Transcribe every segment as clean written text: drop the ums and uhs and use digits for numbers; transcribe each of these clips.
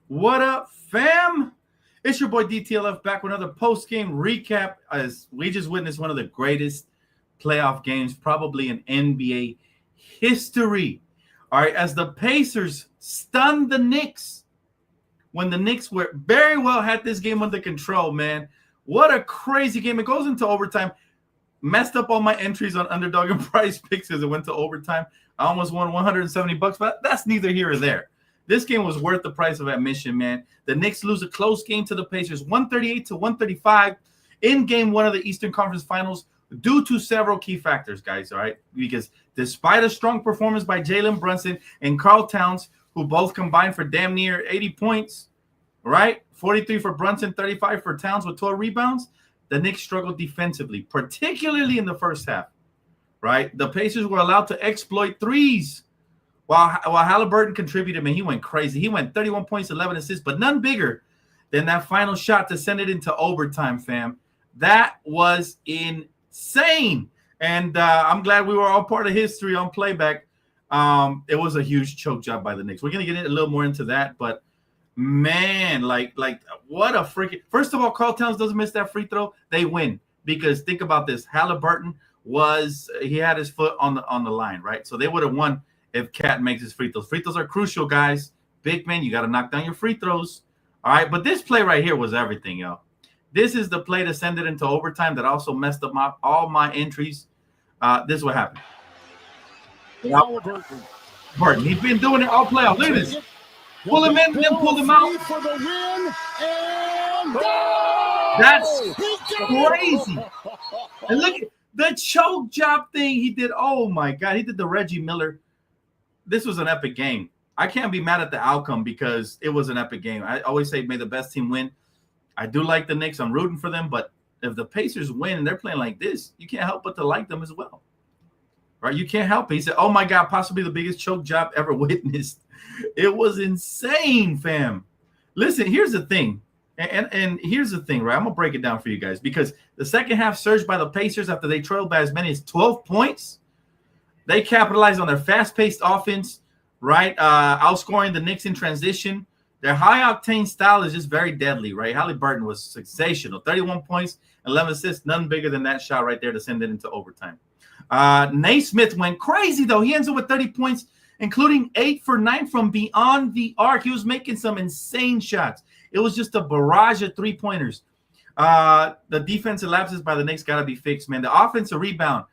What up, fam? It's your boy DTLF back with another post-game recap as we just witnessed one of the greatest playoff games probably in NBA history. All right, as the Pacers stunned the Knicks when the Knicks were very well had this game under control, man. What a crazy game. It goes into overtime. Messed up all my entries on underdog and price picks as it went to overtime. I almost won $170, but that's neither here or there. This game was worth the price of admission, man. The Knicks lose a close game to the Pacers, 138 to 135 in game one of the Eastern Conference Finals due to several key factors, guys, all right? Because despite a strong performance by Jalen Brunson and Karl Towns, who both combined for damn near 80 points, right? 43 for Brunson, 35 for Towns with 12 rebounds. The Knicks struggled defensively, particularly in the first half, right? The Pacers were allowed to exploit threes while Halliburton contributed, man. He went crazy. He went 31 points, 11 assists, but none bigger than that final shot to send it into overtime, fam. That was insane. And I'm glad we were all part of history on playback. It was a huge choke job by the Knicks. We're going to get a little more into that, but man, like what a freaking – first of all, Karl Towns doesn't miss that free throw. They win because think about this. Halliburton he had his foot on the line, right? So they would have won if Cat makes his free throws. Free throws are crucial, guys. Big man, you got to knock down your free throws. All right, but this play right here was everything, yo. This is the play to send it into overtime that also messed up all my entries. This is what happened. Burton, he's been doing it all playoff. Look at this. Pull him in, then pull him out. For the win, and that's crazy. And look at the choke job thing he did. Oh, my God. He did the Reggie Miller. This was an epic game. I can't be mad at the outcome because it was an epic game. I always say may the best team win. I do like the Knicks. I'm rooting for them. But if the Pacers win and they're playing like this, you can't help but to like them as well. Right? You can't help it. He said, oh, my God, possibly the biggest choke job ever witnessed. It was insane, fam. Listen, here's the thing. And here's the thing, right? I'm going to break it down for you guys because the second half surge by the Pacers after they trailed by as many as 12 points. They capitalized on their fast-paced offense, right? Outscoring the Knicks in transition. Their high-octane style is just very deadly, right? Halliburton was sensational. 31 points, 11 assists, none bigger than that shot right there to send it into overtime. Naismith went crazy, though. He ends up with 30 points, including 8 for 9 from beyond the arc. He was making some insane shots. It was just a barrage of three-pointers. The defensive lapses by the Knicks got to be fixed, man. The offensive rebound,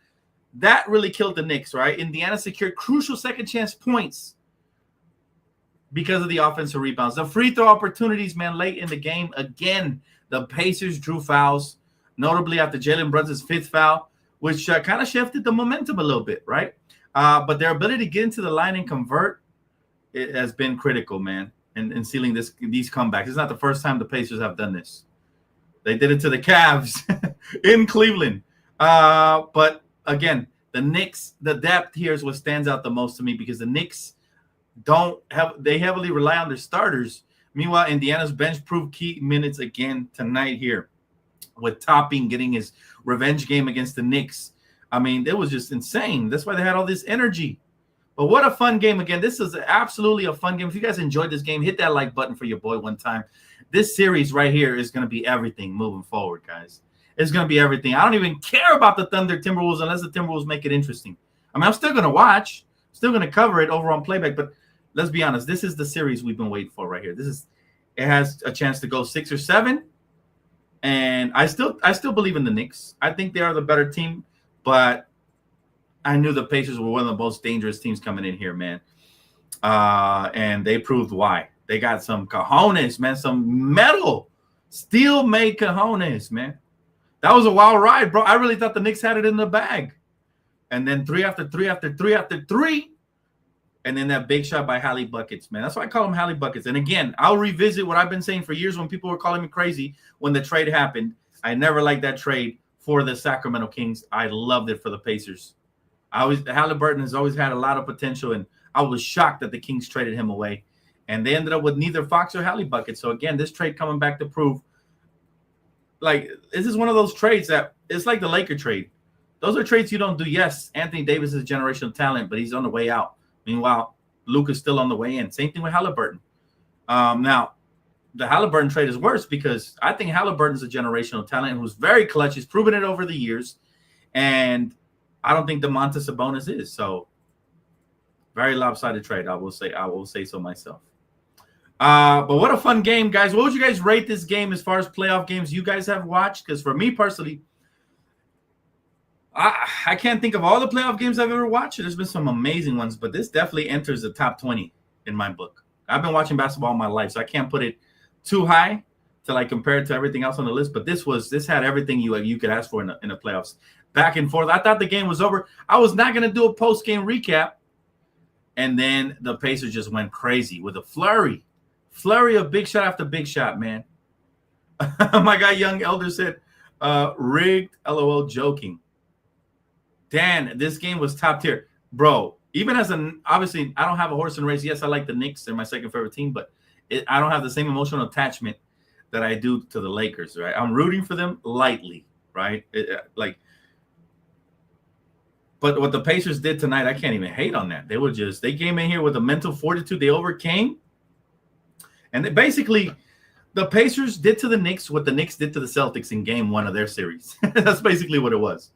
that really killed the Knicks, right? Indiana secured crucial second-chance points because of the offensive rebounds. The free throw opportunities, man, late in the game. Again, the Pacers drew fouls, notably after Jalen Brunson's fifth foul, which kind of shifted the momentum a little bit, right? But their ability to get into the line and convert, it has been critical, man, in sealing these comebacks. It's not the first time the Pacers have done this. They did it to the Cavs in Cleveland. But again, the Knicks, the depth here is what stands out the most to me because the Knicks they heavily rely on their starters. Meanwhile, Indiana's bench proved key minutes again tonight here with Topping getting his revenge game against the Knicks. I mean, it was just insane. That's why they had all this energy. But what a fun game. Again, this is absolutely a fun game. If you guys enjoyed this game, hit that like button for your boy one time. This series right here is going to be everything moving forward, guys. It's going to be everything. I don't even care about the Thunder Timberwolves unless the Timberwolves make it interesting. I mean, I'm still going to watch, still going to cover it over on playback, but let's be honest. This is the series we've been waiting for right here. It has a chance to go 6 or 7, and I still believe in the Knicks. I think they are the better team, but I knew the Pacers were one of the most dangerous teams coming in here, man, and they proved why. They got some cojones, man, some metal, steel-made cojones, man. That was a wild ride, bro. I really thought the Knicks had it in the bag. And then 3 after 3 after 3 after 3. And then that big shot by Hallie Buckets, man. That's why I call him Hallie Buckets. And again, I'll revisit what I've been saying for years when people were calling me crazy when the trade happened. I never liked that trade for the Sacramento Kings. I loved it for the Pacers. Halliburton has always had a lot of potential, and I was shocked that the Kings traded him away. And they ended up with neither Fox or Hallie Buckets. So again, this trade coming back to prove like this is one of those trades that it's like the Laker trade. Those are trades you don't do. Yes, Anthony Davis is a generational talent, but he's on the way out. Meanwhile, Luka's still on the way in. Same thing with Halliburton. Now, the Halliburton trade is worse because I think Halliburton's a generational talent who's very clutch. He's proven it over the years. And I don't think Domantas Sabonis is. So very lopsided trade, I will say so myself. But what a fun game, guys. What would you guys rate this game as far as playoff games you guys have watched? Because for me personally, I can't think of all the playoff games I've ever watched. There's been some amazing ones, but this definitely enters the top 20 in my book. I've been watching basketball all my life, so I can't put it too high to like compare it to everything else on the list. But this had everything you could ask for in the playoffs. Back and forth. I thought the game was over. I was not going to do a post-game recap. And then the Pacers just went crazy with a flurry of big shot after big shot, man. My guy Young Elder said, rigged, LOL, joking. Dan, this game was top tier. Bro, even obviously, I don't have a horse in the race. Yes, I like the Knicks. They're my second favorite team, but I don't have the same emotional attachment that I do to the Lakers, right? I'm rooting for them lightly, right? But what the Pacers did tonight, I can't even hate on that. They came in here with a mental fortitude. They overcame. And the Pacers did to the Knicks what the Knicks did to the Celtics in game 1 of their series. That's basically what it was.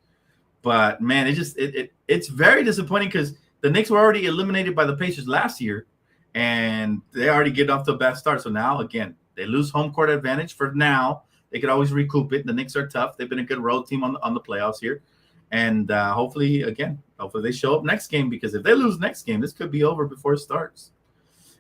But, man, it's very disappointing because the Knicks were already eliminated by the Pacers last year, and they already get off to a bad start. So now, again, they lose home court advantage for now. They could always recoup it. The Knicks are tough. They've been a good road team on the playoffs here. And hopefully they show up next game, because if they lose next game, this could be over before it starts.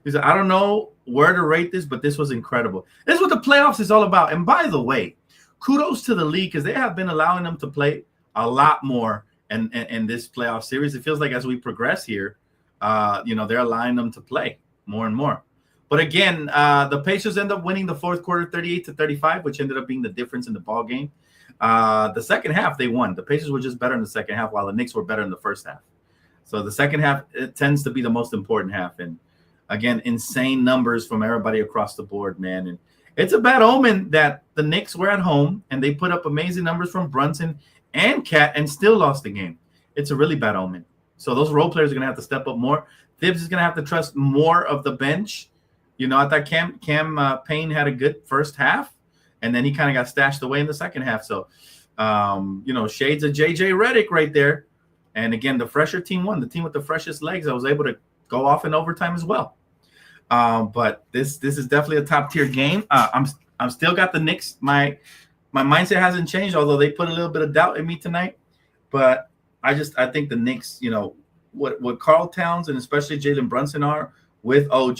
He said, I don't know where to rate this, but this was incredible. This is what the playoffs is all about. And by the way, kudos to the league, because they have been allowing them to play a lot more in this playoff series. It feels like as we progress here, they're allowing them to play more and more. But again, the Pacers end up winning the fourth quarter 38-35, which ended up being the difference in the ball game. The second half, they won. The Pacers were just better in the second half, while the Knicks were better in the first half. So the second half, it tends to be the most important half. And again, insane numbers from everybody across the board, man. And it's a bad omen that the Knicks were at home and they put up amazing numbers from Brunson and Cat and still lost the game. It's a really bad omen. So those role players are going to have to step up more. Thibs is going to have to trust more of the bench. I thought Cam Payne had a good first half, and then he kind of got stashed away in the second half. So, shades of JJ Redick right there. And again, the fresher team won. The team with the freshest legs, I was able to go off in overtime as well. But this is definitely a top tier game. I'm still got the Knicks. My mindset hasn't changed, although they put a little bit of doubt in me tonight. But I think the Knicks, what Karl Towns and especially Jalen Brunson are with OG,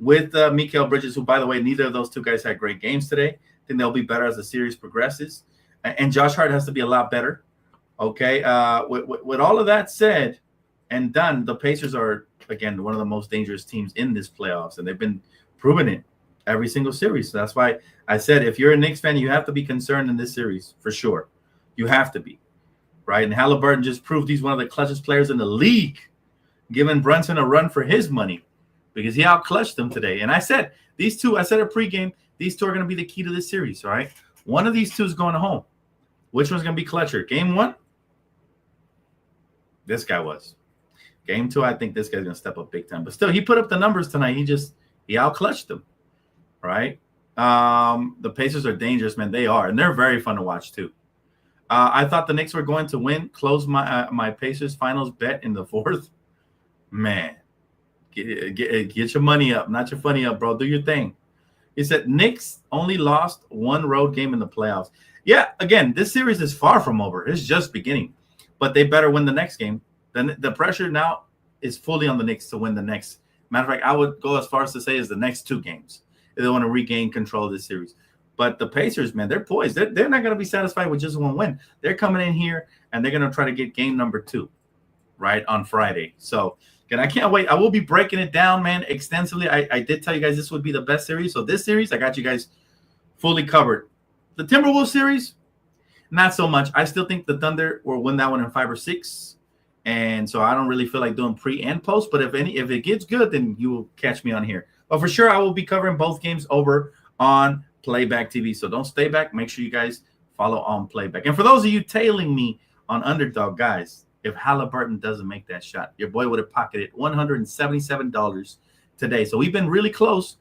with Mikal Bridges, who, by the way, neither of those two guys had great games today. I think they'll be better as the series progresses. And Josh Hart has to be a lot better. Okay. With all of that said and done, the Pacers are, again, one of the most dangerous teams in this playoffs, and they've been proving it every single series. So that's why I said, if you're a Knicks fan, you have to be concerned in this series for sure. You have to be, right? And Halliburton just proved he's one of the clutchest players in the league, giving Brunson a run for his money because he out-clutched them today. And I said at pregame, these two are going to be the key to this series, all right? One of these two is going home. Which one's going to be clutcher? Game 1? This guy was. Game 2, I think this guy's going to step up big time. But still, he put up the numbers tonight. He out-clutched them, right? The Pacers are dangerous, man. They are, and they're very fun to watch too. I thought the Knicks were going to win. Close my Pacers finals bet in the fourth. Man, get your money up, not your funny up, bro. Do your thing. He said Knicks only lost one road game in the playoffs. Yeah, again, this series is far from over. It's just beginning, but they better win the next game. Then the pressure now is fully on the Knicks to win the next. Matter of fact, I would go as far as to say is the next 2 games if they want to regain control of this series. But the Pacers, man, they're poised. They're not going to be satisfied with just one win. They're coming in here, and they're going to try to get game number 2, right, on Friday. So, again, I can't wait. I will be breaking it down, man, extensively. I did tell you guys this would be the best series. So this series, I got you guys fully covered. The Timberwolves series, not so much. I still think the Thunder will win that one in 5 or 6. And so I don't really feel like doing pre and post. But if it gets good, then you will catch me on here. But for sure, I will be covering both games over on Playback TV. So don't stay back. Make sure you guys follow on Playback. And for those of you tailing me on Underdog, guys, if Halliburton doesn't make that shot, your boy would have pocketed $177 today. So we've been really close.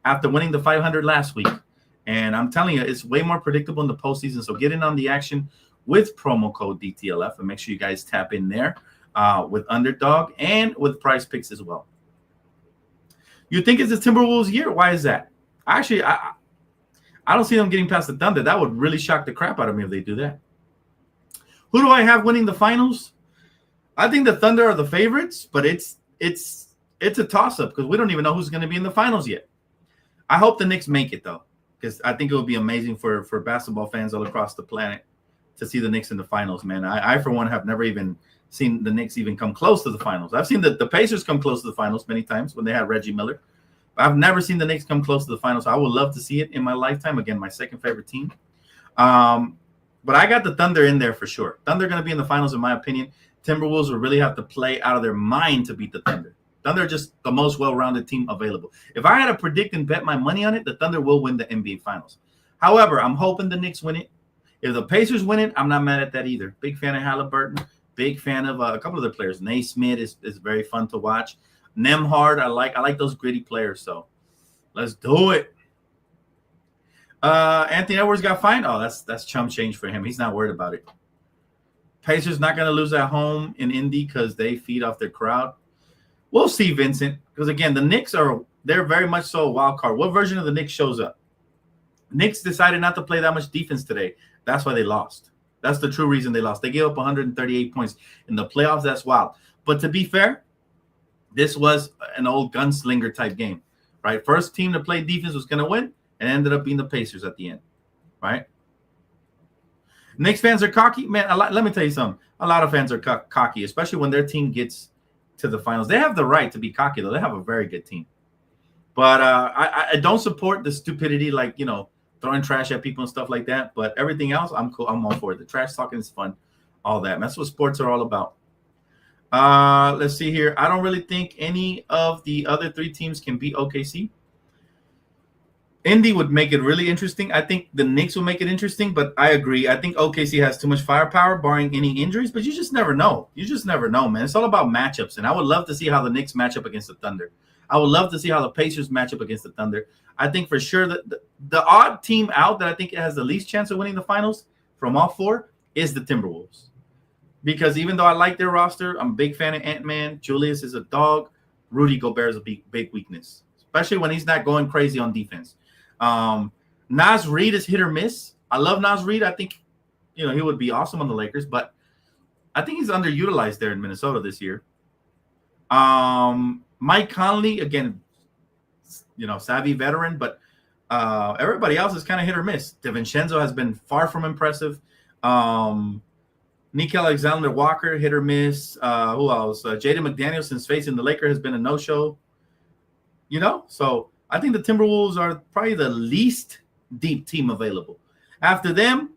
after winning the 500 last week. And I'm telling you, it's way more predictable in the postseason. So get in on the action with promo code DTLF and make sure you guys tap in there with Underdog and with Prize Picks as well. You think it's the Timberwolves year? Why is that? Actually, I don't see them getting past the Thunder. That would really shock the crap out of me if they do that. Who do I have winning the finals? I think the Thunder are the favorites, but it's a toss-up because we don't even know who's going to be in the finals yet. I hope the Knicks make it, though, because I think it would be amazing for basketball fans all across the planet to see the Knicks in the finals, man. I for one, have never even seen the Knicks even come close to the finals. I've seen the Pacers come close to the finals many times when they had Reggie Miller. I've never seen the Knicks come close to the finals. I would love to see it in my lifetime. Again, my second favorite team. But I got the Thunder in there for sure. Thunder going to be in the finals, in my opinion. Timberwolves will really have to play out of their mind to beat the Thunder. Thunder are just the most well-rounded team available. If I had to predict and bet my money on it, the Thunder will win the NBA Finals. However, I'm hoping the Knicks win it. If the Pacers win it, I'm not mad at that either. Big fan of Halliburton. Big fan of a couple of other players. Naismith is very fun to watch. Nembhard, I like those gritty players. So let's do it. Anthony Edwards got fined. Oh, that's chump change for him. He's not worried about it. Pacers not going to lose at home in Indy because they feed off their crowd. We'll see, Vincent. Because again, the Knicks they're very much so a wild card. What version of the Knicks shows up? Knicks decided not to play that much defense today. That's why they lost. That's the true reason they lost. They gave up 138 points in the playoffs. That's wild. But to be fair, this was an old gunslinger type game, right? First team to play defense was going to win, and ended up being the Pacers at the end, right? Knicks fans are cocky. Man, let me tell you something. A lot of fans are cocky, especially when their team gets to the finals. They have the right to be cocky, though. They have a very good team. But I don't support the stupidity, like, throwing trash at people and stuff like that. But everything else, I'm cool. I'm all for it. The trash talking is fun. All that. That's what sports are all about. Let's see here. I don't really think any of the other three teams can beat OKC. Indy would make it really interesting. I think the Knicks will make it interesting, but I agree. I think OKC has too much firepower, barring any injuries, but you just never know. You just never know, man. It's all about matchups, and I would love to see how the Knicks match up against the Thunder. I would love to see how the Pacers match up against the Thunder. I think for sure that the odd team out that I think has the least chance of winning the finals from all four is the Timberwolves. Because even though I like their roster, I'm a big fan of Ant-Man. Julius is a dog. Rudy Gobert is a big weakness, especially when he's not going crazy on defense. Naz Reid is hit or miss. I love Naz Reid. I think, he would be awesome on the Lakers, but I think he's underutilized there in Minnesota this year. Mike Conley, again, savvy veteran, but everybody else is kind of hit or miss. DiVincenzo has been far from impressive. Nickeil Alexander-Walker, hit or miss. Who else? Jaden McDaniels, since facing the Lakers, has been a no-show. So I think the Timberwolves are probably the least deep team available. After them,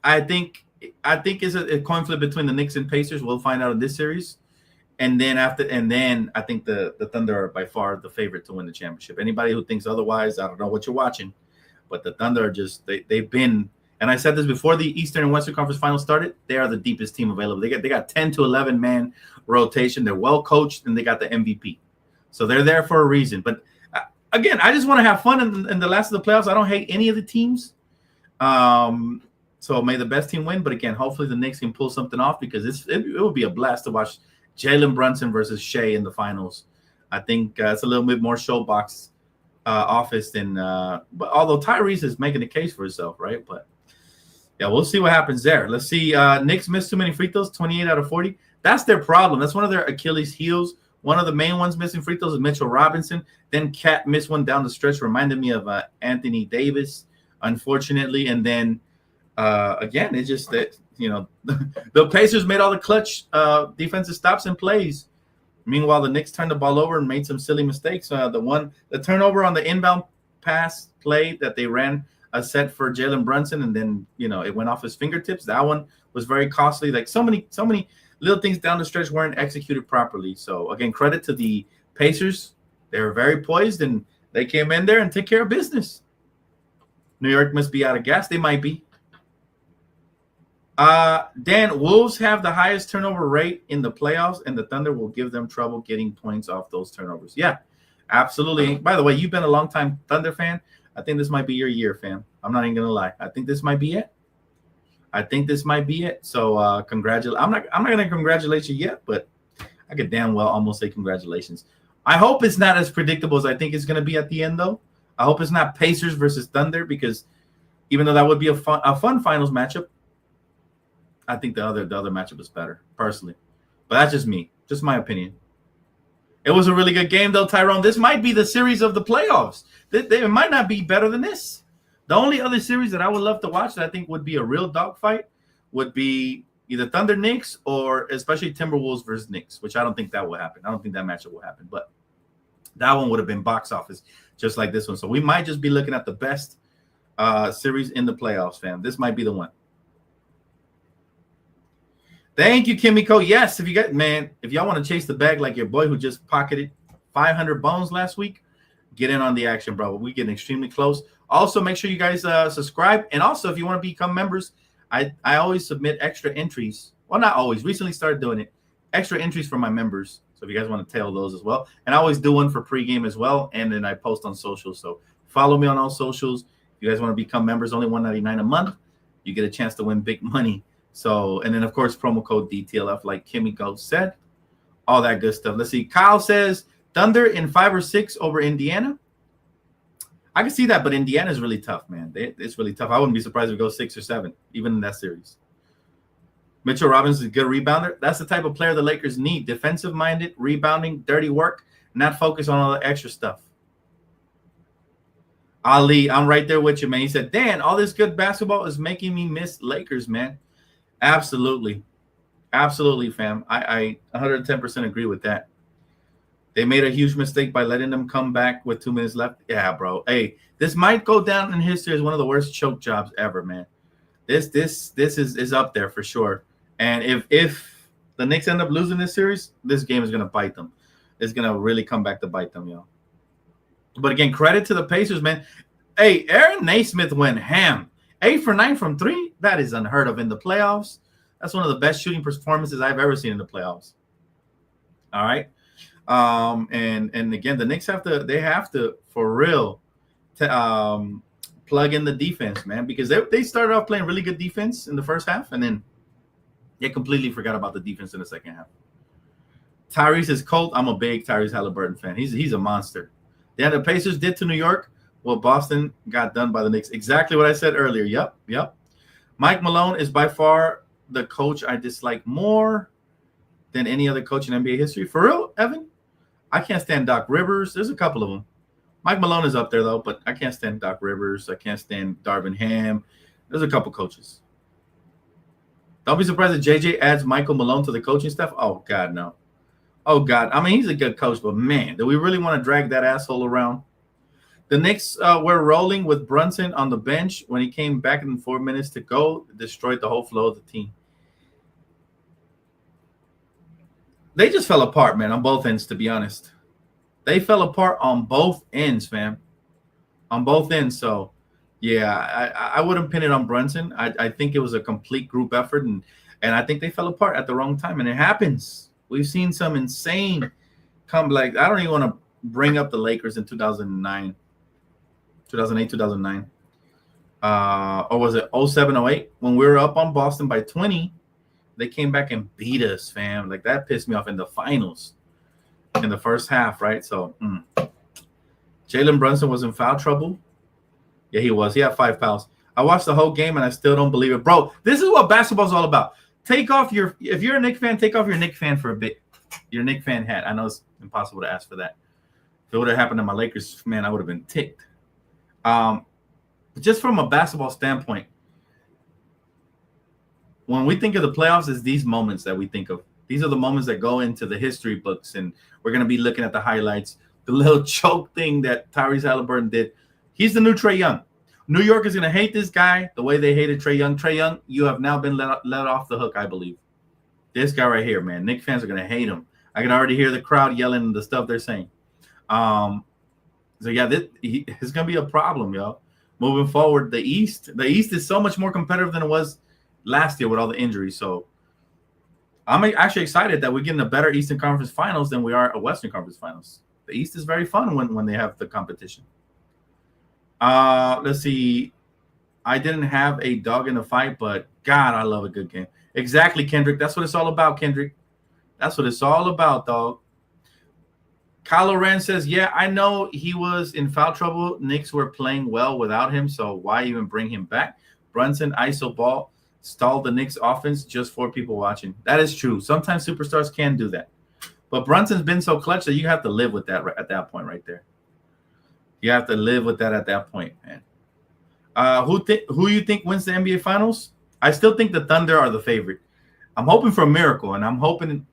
I think it's a coin flip between the Knicks and Pacers. We'll find out in this series. And then I think the Thunder are by far the favorite to win the championship. Anybody who thinks otherwise, I don't know what you're watching. But the Thunder are just they've been, and I said this before the Eastern and Western Conference Finals started, they are the deepest team available. They got 10 to 11 man rotation. They're well coached, and they got the MVP. So they're there for a reason. But again, I just want to have fun in the last of the playoffs. I don't hate any of the teams. So may the best team win. But again, hopefully the Knicks can pull something off, because it would be a blast to watch Jalen Brunson versus Shea in the finals. I think it's a little bit more showbox office than but although Tyrese is making a case for himself, right? But yeah, we'll see what happens there. Let's see. Knicks missed too many free throws, 28 out of 40. That's their problem. That's one of their Achilles heels. One of the main ones missing free throws is Mitchell Robinson. Then Cat missed one down the stretch, reminded me of Anthony Davis, unfortunately. And then again, it's just that the Pacers made all the clutch defensive stops and plays. Meanwhile, the Knicks turned the ball over and made some silly mistakes. The turnover on the inbound pass play that they ran a set for Jalen Brunson, and then it went off his fingertips. That one was very costly. Like so many little things down the stretch weren't executed properly. So again, credit to the Pacers. They were very poised, and they came in there and took care of business. New York must be out of gas. They might be. Dan, Wolves have the highest turnover rate in the playoffs, and the Thunder will give them trouble getting points off those turnovers. Yeah, Absolutely. By the way, you've been a long time Thunder fan. I think this might be your year, fam. I'm not even gonna lie. I think this might be it. So congratulate. I'm not gonna congratulate you yet, but I could damn well almost say congratulations. I hope it's not as predictable as I think it's gonna be at the end, though. I hope it's not Pacers versus Thunder, because even though that would be a fun finals matchup, I think the other matchup is better, personally. But that's just me, just my opinion. It was a really good game, though, Tyrone. This might be the series of the playoffs. It might not be better than this. The only other series that I would love to watch that I think would be a real dogfight would be either Thunder Knicks, or especially Timberwolves versus Knicks, which I don't think that will happen. I don't think that matchup will happen. But that one would have been box office, just like this one. So we might just be looking at the best series in the playoffs, fam. This might be the one. Thank you, Kimiko. Yes, if y'all want to chase the bag like your boy who just pocketed 500 bones last week, get in on the action, bro. We're getting extremely close. Also, make sure you guys subscribe. And also, if you want to become members, I always submit extra entries. Well, not always. Recently started doing it. Extra entries for my members. So if you guys want to tail those as well. And I always do one for pregame as well. And then I post on socials. So follow me on all socials. If you guys want to become members, only $1.99 a month. You get a chance to win big money. So, and then, of course, promo code DTLF, like Kimiko said. All that good stuff. Let's see. Kyle says Thunder in 5 or 6 over Indiana. I can see that, but Indiana is really tough, man. It's really tough. I wouldn't be surprised if it goes 6 or 7, even in that series. Mitchell Robinson is a good rebounder. That's the type of player the Lakers need. Defensive-minded, rebounding, dirty work, not focus on all the extra stuff. Ali, I'm right there with you, man. He said, Dan, all this good basketball is making me miss Lakers, man. Absolutely. Absolutely, fam. I 110% agree with that. They made a huge mistake by letting them come back with 2 minutes left. Yeah, bro. Hey, this might go down in history as one of the worst choke jobs ever, man. This is up there for sure. And if the Knicks end up losing this series, this game is going to bite them. It's going to really come back to bite them, yo. But again, credit to the Pacers, man. Hey, Aaron Naismith went ham. 8 for 9 from 3. That is unheard of in the playoffs. That's one of the best shooting performances I've ever seen in the playoffs. All right. And again, the Knicks have to for real plug in the defense, man, because they started off playing really good defense in the first half, and then they completely forgot about the defense in the second half. Tyrese is cold. I'm a big Tyrese Halliburton fan. He's a monster. Yeah, the Pacers did to New York what Boston got done by the Knicks. Exactly what I said earlier. Yep. Mike Malone is by far the coach I dislike more than any other coach in NBA history. For real, Evan? I can't stand Doc Rivers. There's a couple of them. Mike Malone is up there, though, but I can't stand Doc Rivers. I can't stand Darvin Ham. There's a couple coaches. Don't be surprised if JJ adds Michael Malone to the coaching staff. Oh, God, no. Oh, God. I mean, he's a good coach, but, man, do we really want to drag that asshole around? The Knicks were rolling with Brunson on the bench. When he came back in 4 minutes to go, destroyed the whole flow of the team. They just fell apart, man, on both ends, to be honest. They fell apart on both ends, fam. On both ends. So, yeah, I wouldn't pin it on Brunson. I think it was a complete group effort, and I think they fell apart at the wrong time, and it happens. We've seen some insane comeback. I don't even want to bring up the Lakers in 2008, 2009. Or was it 07, 08? When we were up on Boston by 20, they came back and beat us, fam. Like, that pissed me off in the finals in the first half, right? So, Jalen Brunson was in foul trouble. Yeah, he was. He had 5 fouls. I watched the whole game, and I still don't believe it. Bro, this is what basketball's all about. If you're a Knicks fan, take off your Knicks fan for a bit. Your Knicks fan hat. I know it's impossible to ask for that. If it would have happened to my Lakers, man, I would have been ticked. Just from a basketball standpoint, when we think of the playoffs, it's these moments that we think of. These are the moments that go into the history books, and we're going to be looking at the highlights. The little choke thing that Tyrese Halliburton did. He's the new Trae Young. New York is going to hate this guy the way they hated Trae Young. Trae Young, you have now been let off the hook, I believe. This guy right here, man. Knicks fans are going to hate him. I can already hear the crowd yelling the stuff they're saying. So, yeah, it's going to be a problem, y'all. Moving forward, the East is so much more competitive than it was last year with all the injuries. So, I'm actually excited that we're getting a better Eastern Conference Finals than we are a Western Conference Finals. The East is very fun when they have the competition. Let's see. I didn't have a dog in the fight, but God, I love a good game. Exactly, Kendrick. That's what it's all about, Kendrick. That's what it's all about, dog. Kylo Ren says, yeah, I know he was in foul trouble. Knicks were playing well without him, so why even bring him back? Brunson, ISO ball, stalled the Knicks offense just for people watching. That is true. Sometimes superstars can do that. But Brunson's been so clutch that you have to live with that at that point right there. You have to live with that at that point, man. Who you think wins the NBA Finals? I still think the Thunder are the favorite. I'm hoping for a miracle, and I'm hoping.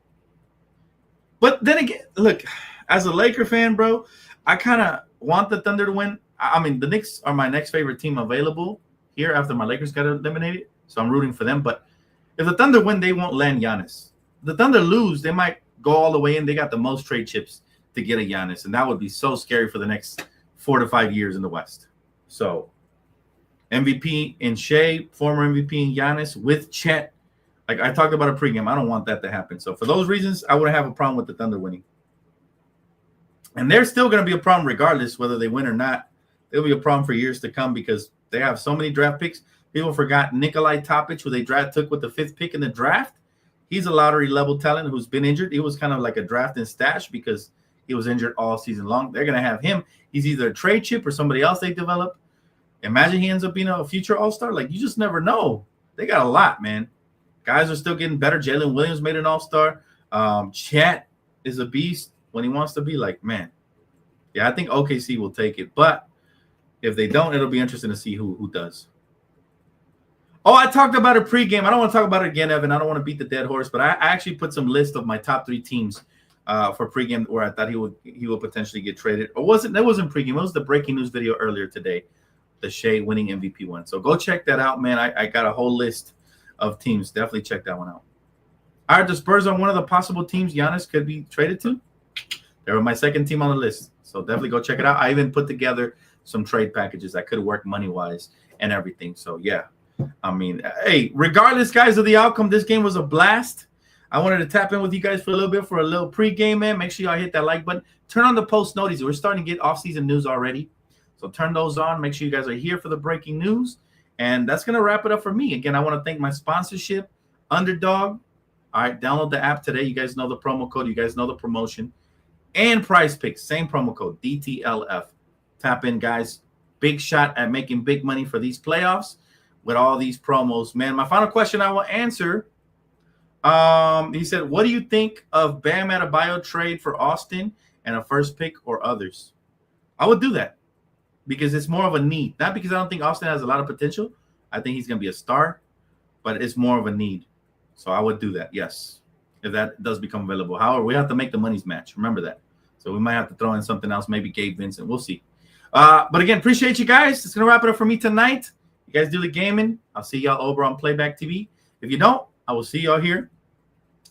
But then again, look, as a Laker fan, bro, I kind of want the Thunder to win. I mean, the Knicks are my next favorite team available here after my Lakers got eliminated, so I'm rooting for them. But if the Thunder win, they won't land Giannis. If the Thunder lose, they might go all the way in. They got the most trade chips to get a Giannis, and that would be so scary for the next 4 to 5 years in the West. So MVP in Shea, former MVP in Giannis with Chet. Like I talked about a pregame, I don't want that to happen. So for those reasons, I wouldn't have a problem with the Thunder winning. And they're still going to be a problem regardless whether they win or not. It'll be a problem for years to come because they have so many draft picks. People forgot Nikolai Topic, who they took with the 5th pick in the draft. He's a lottery level talent who's been injured. He was kind of like a draft and stash because he was injured all season long. They're going to have him. He's either a trade chip or somebody else they develop. Imagine he ends up being a future all-star. Like, you just never know. They got a lot, man. Guys are still getting better. Jalen Williams made an all-star. Chet is a beast when he wants to be. Like, man. Yeah, I think OKC will take it. But if they don't, it'll be interesting to see who does. Oh, I talked about it pregame. I don't want to talk about it again, Evan. I don't want to beat the dead horse. But I actually put some list of my top 3 teams for pregame where I thought he would potentially get traded. Or wasn't pregame. It was the breaking news video earlier today. The Shea winning MVP one. So go check that out, man. I got a whole list of teams. Definitely check that one out. All right, the Spurs are one of the possible teams Giannis could be traded to. They were my second team on the list. So definitely go check it out. I even put together some trade packages that could work money-wise and everything. So, yeah. I mean, hey, regardless, guys, of the outcome, this game was a blast. I wanted to tap in with you guys for a little bit for a little pregame, man. Make sure y'all hit that like button. Turn on the post notices. We're starting to get off-season news already. So turn those on. Make sure you guys are here for the breaking news. And that's going to wrap it up for me. Again, I want to thank my sponsorship, Underdog. All right, download the app today. You guys know the promo code. You guys know the promotion. And Prize Picks, same promo code, DTLF. Tap in, guys. Big shot at making big money for these playoffs with all these promos. Man, my final question I will answer. He said, what do you think of Bam Adebayo trade for Austin and a first pick or others? I would do that. Because it's more of a need. Not because I don't think Austin has a lot of potential. I think he's going to be a star. But it's more of a need. So I would do that, yes. If that does become available. However, we have to make the monies match. Remember that. So we might have to throw in something else. Maybe Gabe Vincent. We'll see. But again, appreciate you guys. It's going to wrap it up for me tonight. You guys do the gaming. I'll see y'all over on Playback TV. If you don't, I will see y'all here.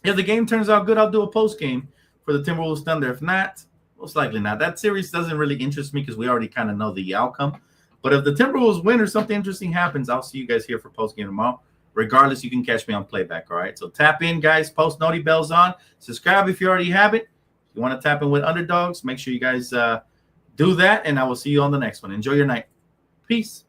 If the game turns out good, I'll do a post game for the Timberwolves Thunder. If not, most likely not. That series doesn't really interest me because we already kind of know the outcome. But if the Timberwolves win or something interesting happens, I'll see you guys here for postgame tomorrow. Regardless, you can catch me on Playback, all right? So tap in, guys. Post noti bells on. Subscribe if you already have it. If you want to tap in with Underdogs, make sure you guys do that, and I will see you on the next one. Enjoy your night. Peace.